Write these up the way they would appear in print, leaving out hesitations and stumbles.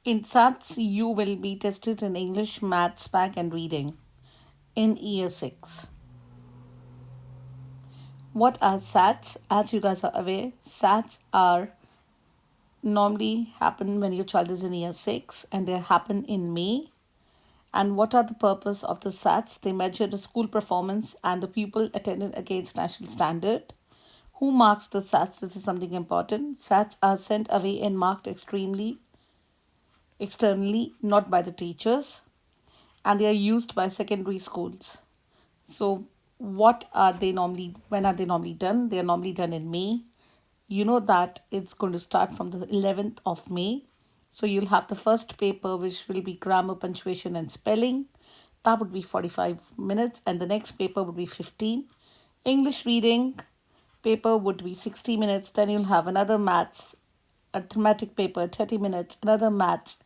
In SATs, you will be tested in English, Maths, SPaG, and Reading in Year 6. What are SATs? As you guys are aware, SATs are normally happen when your child is in Year 6 and they happen in May. And what are the purpose of the SATs? They measure the school performance and the pupil attended against national standard. Who marks the SATs? This is something important. SATs are sent away and marked externally, not by the teachers, and they are used by secondary schools. So, what are they normally, when are they normally done? They are normally done in May. You know that it's going to start from the 11th of May. So, you'll have the first paper, which will be grammar, punctuation, and spelling. That would be 45 minutes, and the next paper would be 15. English reading paper would be 60 minutes. Then you'll have another maths, arithmetic paper, 30 minutes, another maths,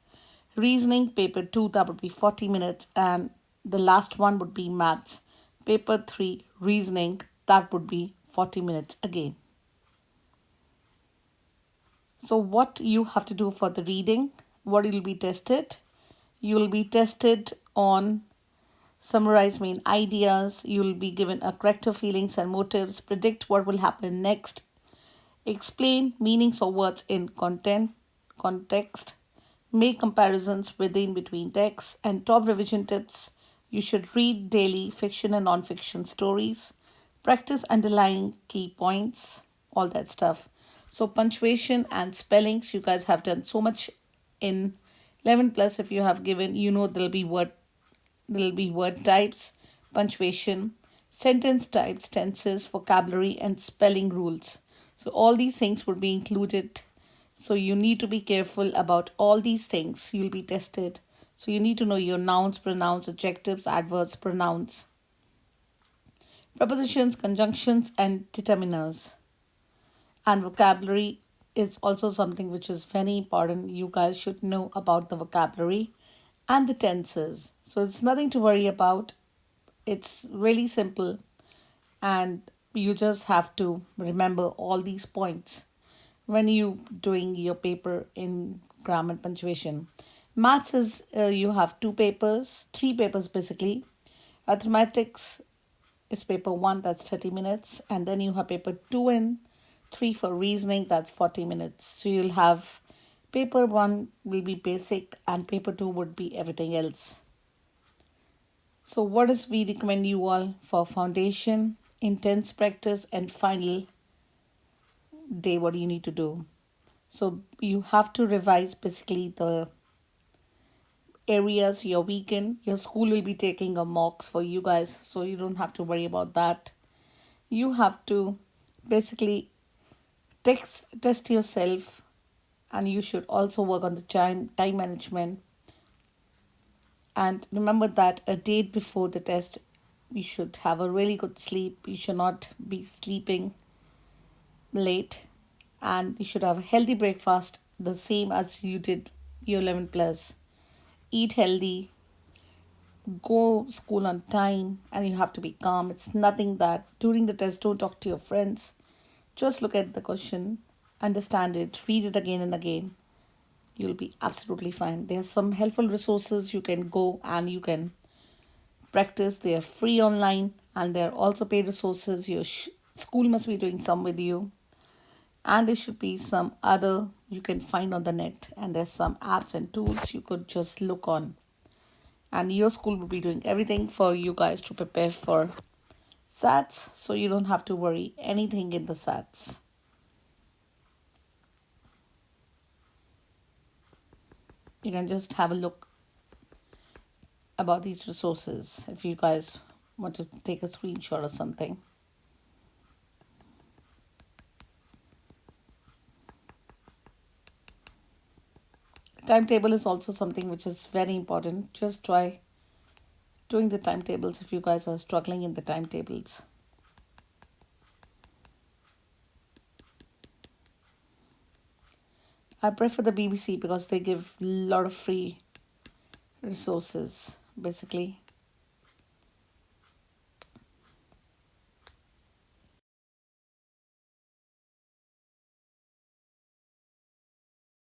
reasoning paper 2, that would be 40 minutes, and the last one would be maths paper 3, reasoning, that would be 40 minutes again. So what you have to do for the reading, what you'll be tested, you will be tested on summarize main ideas, you will be given a character, feelings and motives, predict what will happen next, explain meanings of words in context, make comparisons within between texts, and top revision tips. You should read daily fiction and non-fiction stories, practice underlying key points, all that stuff. So punctuation and spellings, you guys have done so much in 11 plus. If you have given, you know there'll be word types, punctuation, sentence types, tenses, vocabulary, and spelling rules. So all these things would be included. So you need to be careful about all these things. You'll be tested. So you need to know your nouns, pronouns, adjectives, adverbs, pronouns, prepositions, conjunctions, and determiners. And vocabulary is also something which is very important. You guys should know about the vocabulary and the tenses. So it's nothing to worry about. It's really simple, and you just have to remember all these points when you doing your paper in grammar and punctuation. Maths is you have three papers basically. Mathematics is paper 1, that's 30 minutes, and then you have paper 2 and 3 for reasoning, that's 40 minutes. So you'll have paper 1 will be basic and paper 2 would be everything else. So what does we recommend you all for foundation, intense practice, and final day? What do you need to do? So you have to revise basically the areas you're weak in. Your school will be taking a mocks for you guys, so you don't have to worry about that. You have to basically test yourself, and you should also work on the time management. And remember that a date before the test, you should have a really good sleep. You should not be sleeping late, and you should have a healthy breakfast, the same as you did your 11 plus. Eat healthy, go school on time, and you have to be calm. It's nothing that during the test, don't talk to your friends. Just look at the question, understand it, read it again and again. You'll be absolutely fine. There are some helpful resources you can go and you can practice. They are free online, and there are also paid resources. Your school must be doing some with you, and there should be some other you can find on the net, and there's some apps and tools you could just look on, and your school will be doing everything for you guys to prepare for SATs, so you don't have to worry anything in the SATs. You can just have a look about these resources if you guys want to take a screenshot or something. Timetable is also something which is very important. Just try doing the timetables if you guys are struggling in the timetables. I prefer the BBC because they give a lot of free resources basically.